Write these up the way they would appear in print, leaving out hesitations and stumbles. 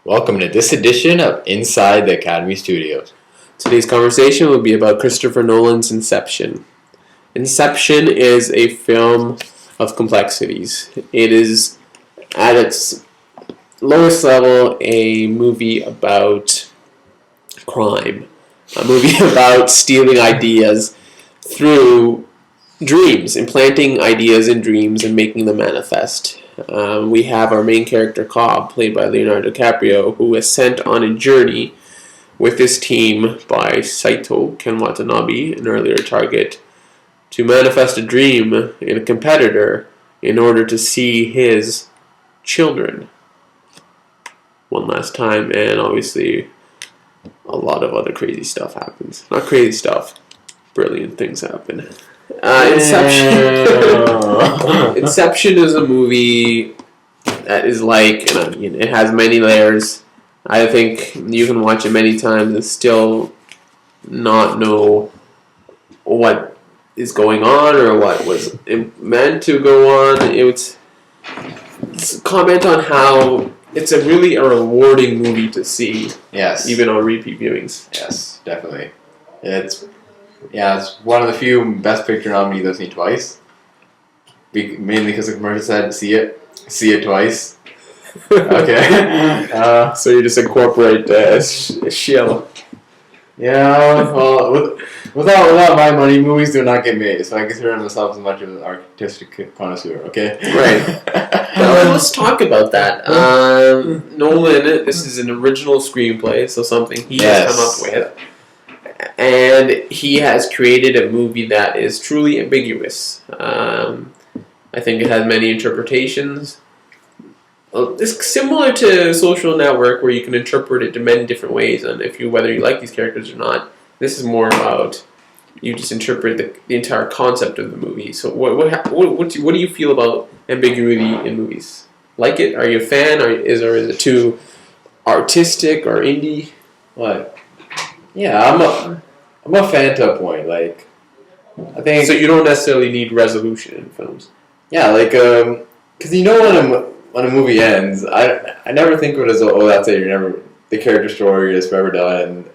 Welcome to this edition of Inside the Academy Studios. Today's conversation will be about Christopher Nolan's Inception. Inception is a film of complexities. It is, at its lowest level, a movie about crime. A movie about stealing ideas through dreams, implanting ideas in dreams and making them manifest. We have our main character, Cobb, played by Leonardo DiCaprio, who is sent on a journey with his team by Saito Ken Watanabe, an earlier target, to manifest a dream in a competitor in order to see his children one last time, and obviously a lot of other crazy stuff happens. Not crazy stuff, brilliant things happen. Inception is a movie that is like, it has many layers. I think you can watch it many times and still not know what is going on or what was meant to go on. It's comment on how it's a rewarding movie to see. Yes. Even on repeat viewings. Yes, definitely. It's one of the few Best Picture nominees I've seen twice. Mainly because the commercial said, see it twice. Okay. So you just incorporate shill. Yeah, well, without my money, movies do not get made, so I consider myself as much of an artistic connoisseur, okay? Right. Well, let's talk about that. Nolan, this is an original screenplay, so something he has come up with. And he has created a movie that is truly ambiguous. I think it has many interpretations. It's similar to Social Network, where you can interpret it in many different ways, and whether you like these characters or not, this is more about you just interpret the entire concept of the movie. So what do you feel about ambiguity in movies? Like it? Are you a fan? Or is it too artistic or indie? What? Yeah, I'm a fan to a point. Like, I think. So you don't necessarily need resolution in films. Yeah, like, because when a movie ends, I never think of it as that's it. You're never the character story is forever done, and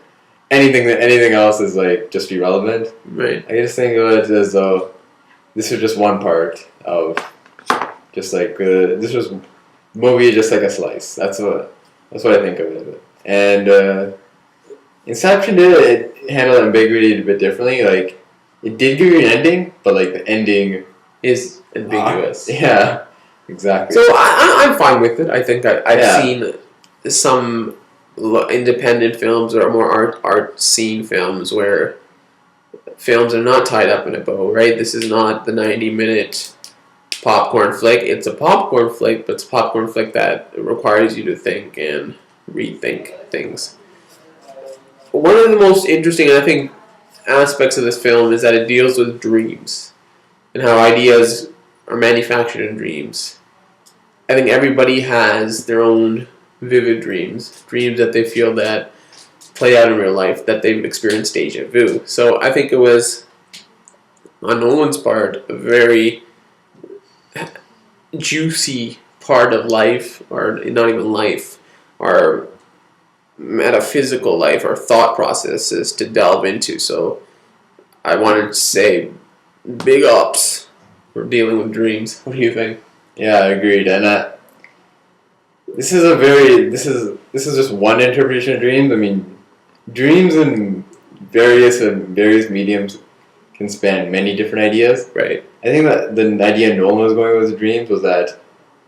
anything else is like just irrelevant. Right. I just think of it as though this is just one part of just like this was movie, just like a slice. That's what I think of it. And Inception did handle ambiguity a bit differently. Like, it did give you an ending, but like the ending is ambiguous. Yeah, exactly. So I'm fine with it. I think I've seen some independent films or more art scene films where films are not tied up in a bow, right? This is not the 90-minute popcorn flick. It's a popcorn flick, but it's a popcorn flick that requires you to think and rethink things. One of the most interesting, I think, aspects of this film is that it deals with dreams and how ideas are manufactured in dreams. I think everybody has their own vivid dreams that they feel that play out in real life, that they've experienced deja vu. So I think it was, on Nolan's part, a very juicy part of life, or not even life, or metaphysical life, or thought processes to delve into. So I wanted to say big ups for dealing with dreams. What do you think? Yeah, agreed. And this is just one interpretation of dreams. I mean, dreams in various mediums can span many different ideas. Right. I think that the idea Nolan was going with dreams was that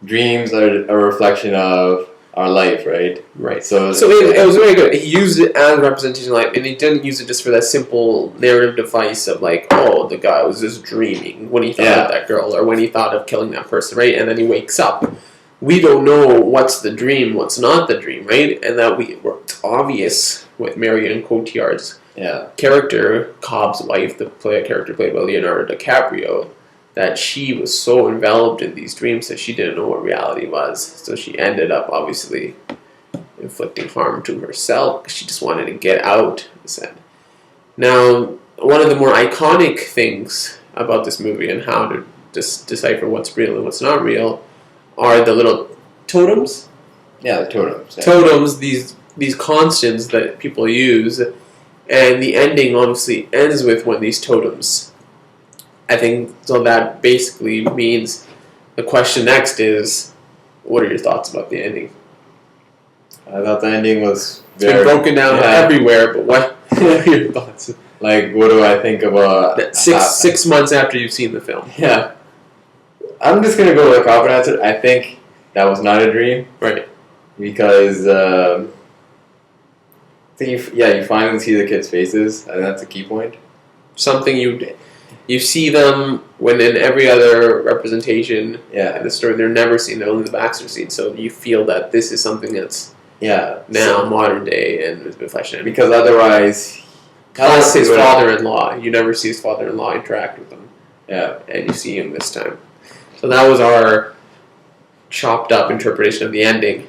dreams are a reflection of our life, right? Right. So it was very good. He used it as a representation of life, and he didn't use it just for that simple narrative device of like, oh, the guy was just dreaming when he thought of that girl, or when he thought of killing that person, right? And then he wakes up. We don't know what's the dream, what's not the dream, right? And that it's obvious with Marion Cotillard's character, Cobb's wife, the character played by Leonardo DiCaprio, that she was so enveloped in these dreams that she didn't know what reality was. So she ended up, obviously, inflicting harm to herself because she just wanted to get out, said. Now, one of the more iconic things about this movie and how to decipher what's real and what's not real are the little totems Yeah, the totems. Yeah. totems, these constants that people use, and the ending obviously ends with one of these totems. I think so. That basically means the question next is, what are your thoughts about the ending? I thought the ending was It's been broken down everywhere, but what are your thoughts? Like, what do I think about Six months after you've seen the film? Yeah, I'm just gonna go with a cop answer. I think that was not a dream, Right. because you finally see the kids' faces, and that's a key point. Something you see them when in every other representation in the story they're never seen. They're only the Baxter scene, so you feel that this is something that's now modern day and has been fleshed in. Because otherwise, plus his father-in-law, you never see his father-in-law interact with him. Yeah, and you see him this time. So that was our chopped up interpretation of the ending.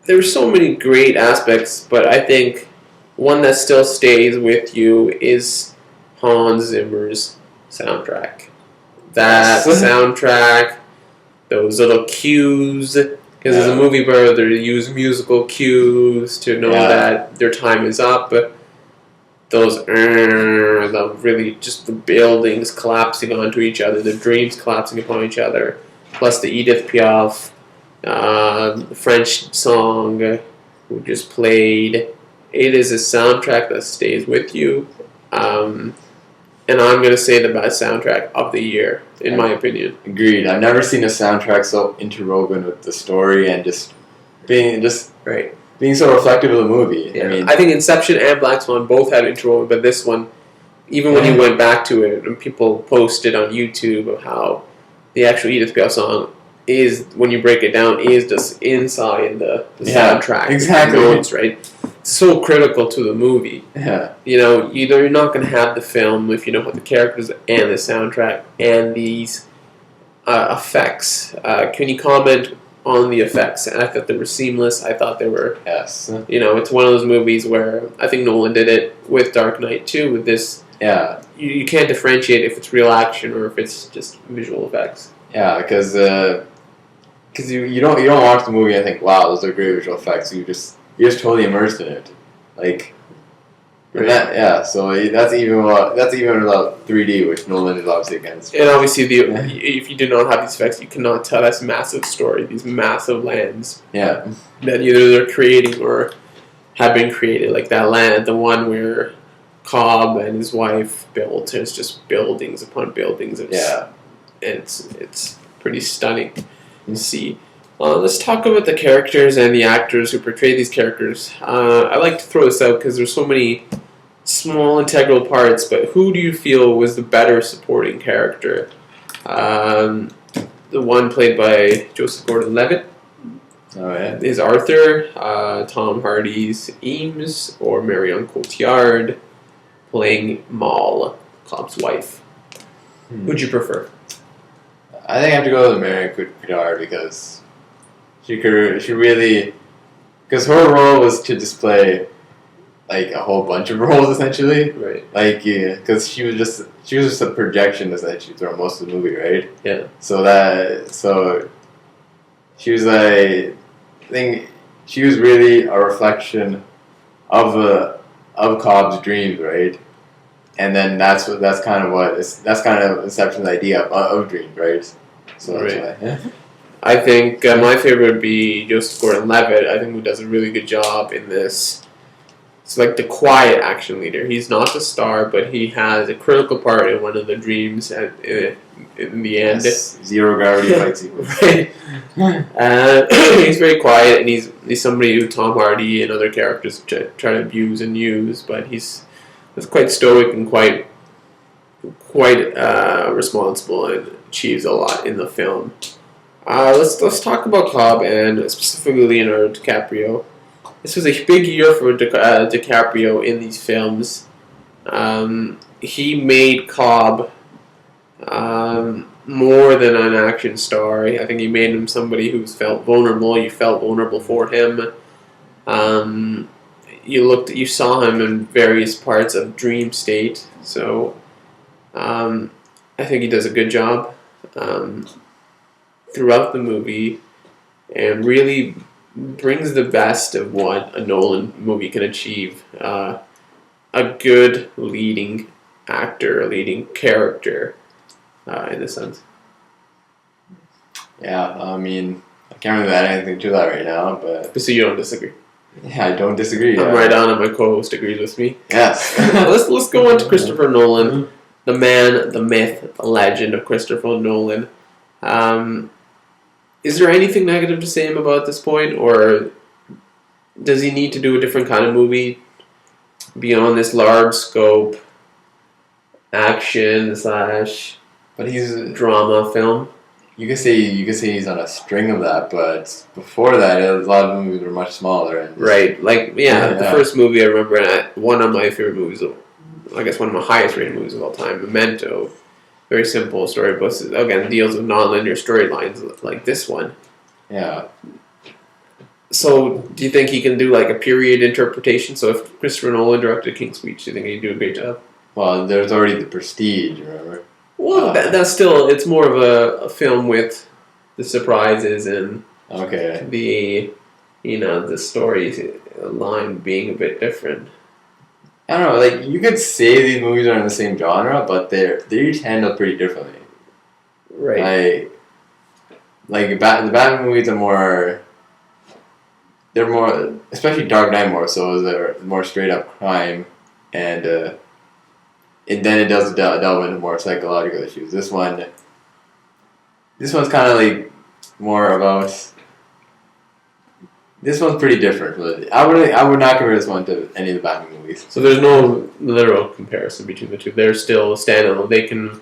There were so many great aspects, but I think one that still stays with you is Hans Zimmer's soundtrack. That soundtrack, those little cues, because as a movie where they use musical cues to know that their time is up. Those, the really just the buildings collapsing onto each other, the dreams collapsing upon each other, plus the Edith Piaf French song we just played. It is a soundtrack that stays with you, and I'm going to say the best soundtrack of the year, in my opinion. Agreed. I've never seen a soundtrack so interwoven with the story and just being so reflective of the movie. Yeah. I think Inception and Black Swan both had interwoven, but this one, even when you went back to it, and people posted on YouTube of how the actual Edith Piaf song is, when you break it down, is just inside the soundtrack. Exactly. The notes, right? It's so critical to the movie. Yeah. You know, you're not going to have the film if you don't have the characters and the soundtrack and these effects. Can you comment on the effects? And I thought they were seamless. I thought they were... Yes. You know, it's one of those movies where I think Nolan did it with Dark Knight too, with this... Yeah. You can't differentiate if it's real action or if it's just visual effects. Yeah, because you don't watch the movie and think, wow, those are great visual effects. You're just totally immersed in it. Like... Right. So that's even without 3D, which Nolan is obviously against. And obviously, if you do not have these effects, you cannot tell this massive story, these massive lands. Yeah. That either they're creating or have been created. Like that land, the one where Cobb and his wife built, it's just buildings upon buildings. It's pretty stunning to see. Let's talk about the characters and the actors who portray these characters. I like to throw this out because there's so many small integral parts, but who do you feel was the better supporting character? The one played by Joseph Gordon-Levitt is Arthur, Tom Hardy's Eames, or Marion Cotillard playing Moll, Cobb's wife. Who'd you prefer? I think I have to go with Marion Cotillard because she really, because her role was to display like a whole bunch of roles essentially, right? Like because she was just a projection essentially throughout most of the movie, right? Yeah. So she was I think she was really a reflection of Cobb's dreams, right? And then that's kind of Inception's idea of dreams, right? So that's why. Yeah. I think my favorite would be Joseph Gordon-Levitt. I think he does a really good job in this. It's like the quiet action leader. He's not the star, but he has a critical part in one of the dreams in the end. Yes, zero gravity fight sequence. Right. He's very quiet, and he's somebody who Tom Hardy and other characters try to abuse and use, but he's quite stoic and quite responsible and achieves a lot in the film. Let's talk about Cobb and specifically Leonardo DiCaprio. This was a big year for DiCaprio in these films. He made Cobb more than an action star. I think he made him somebody who felt vulnerable. You felt vulnerable for him. You saw him in various parts of dream state. So I think he does a good job. throughout the movie and really brings the best of what a Nolan movie can achieve. A good leading actor, a leading character, in a sense. Yeah, I mean, I can't really add anything to that right now, but So you don't disagree? yeah, I don't disagree. I'm right on, and my co-host agrees with me. Yes. Let's go on to Christopher Nolan, the man, the myth, the legend of Christopher Nolan. Is there anything negative to say him about at this point, or does he need to do a different kind of movie beyond this large scope action / But he's drama film? you could say he's on a string of that, but before that, a lot of movies were much smaller and Right, like Yeah. the first movie I remember, one of my favorite movies, I guess one of my highest rated movies of all time, Memento. Very simple story, but again deals with non-linear storylines like this one. Yeah. So, do you think he can do like a period interpretation? So, if Christopher Nolan directed King's Speech, do you think he'd do a great job? Well, there's already The Prestige, remember? Well, that's still, it's more of a film with the surprises and Okay. the story line being a bit different. I don't know, like, you could say these movies are in the same genre, but they each handle pretty differently. Right. The Batman movies are they're more, especially Dark Knight more so, they're more straight up crime, and then it does delve into more psychological issues. This one's kind of like more about. This one's pretty different. But I would not compare this one to any of the Batman movies. So there's no literal comparison between the two. They're still standalone. They can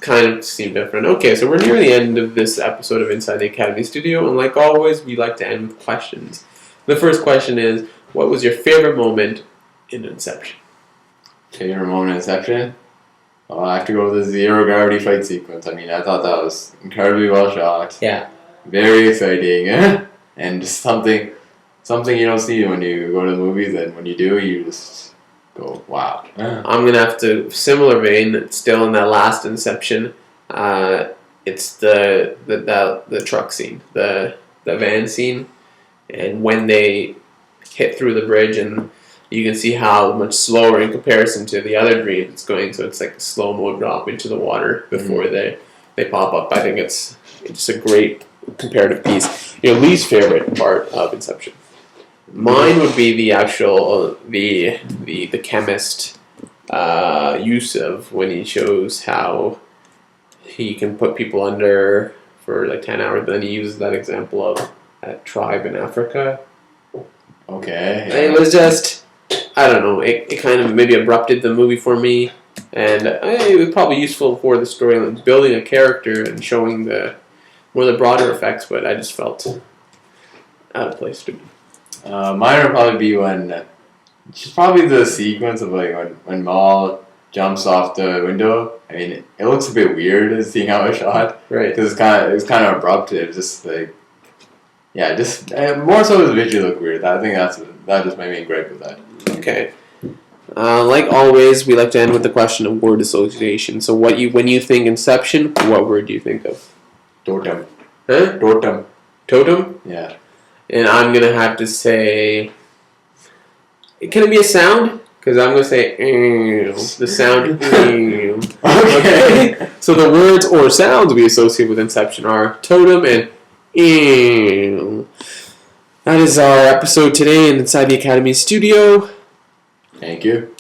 kind of seem different. Okay, so we're near the end of this episode of Inside the Academy Studio, and like always, we like to end with questions. The first question is, what was your favorite moment in Inception? Favorite moment in Inception? Oh, I have to go with the zero gravity fight sequence. I mean, I thought that was incredibly well shot. Yeah. Very exciting. And just something you don't see when you go to the movies, and when you do, you just go, wow. I'm gonna have to, similar vein, still in that last Inception. It's the truck scene, the van scene, and when they hit through the bridge, and you can see how much slower in comparison to the other dream it's going. So it's like a slow-mo drop into the water before they pop up. I think it's just a great comparative piece. Your least favorite part of Inception? Mine would be the actual the chemist Yusuf, when he shows how he can put people under for like 10 hours. Then he uses that example of that tribe in Africa. Okay. Yeah. It was just, I don't know, it kind of maybe abrupted the movie for me, and it was probably useful for the story, like building a character and showing more the broader effects, but I just felt out of place to me. Mine would probably be just probably the sequence of like when Maul jumps off the window. I mean, it looks a bit weird seeing how it shot, Right? because it was kind of abrupt. It was just like, yeah, just more so the visual look weird. I think that just my main gripe with that. Okay. Like always, we like to end with the question of word association. So, when you think Inception, what word do you think of? Totem. Huh? Totem. Totem? Yeah. And I'm gonna have to say, can it be a sound? Because I'm gonna say the sound. Okay. So the words or sounds we associate with Inception are totem and. That is our episode today inside the Academy Studio. Thank you.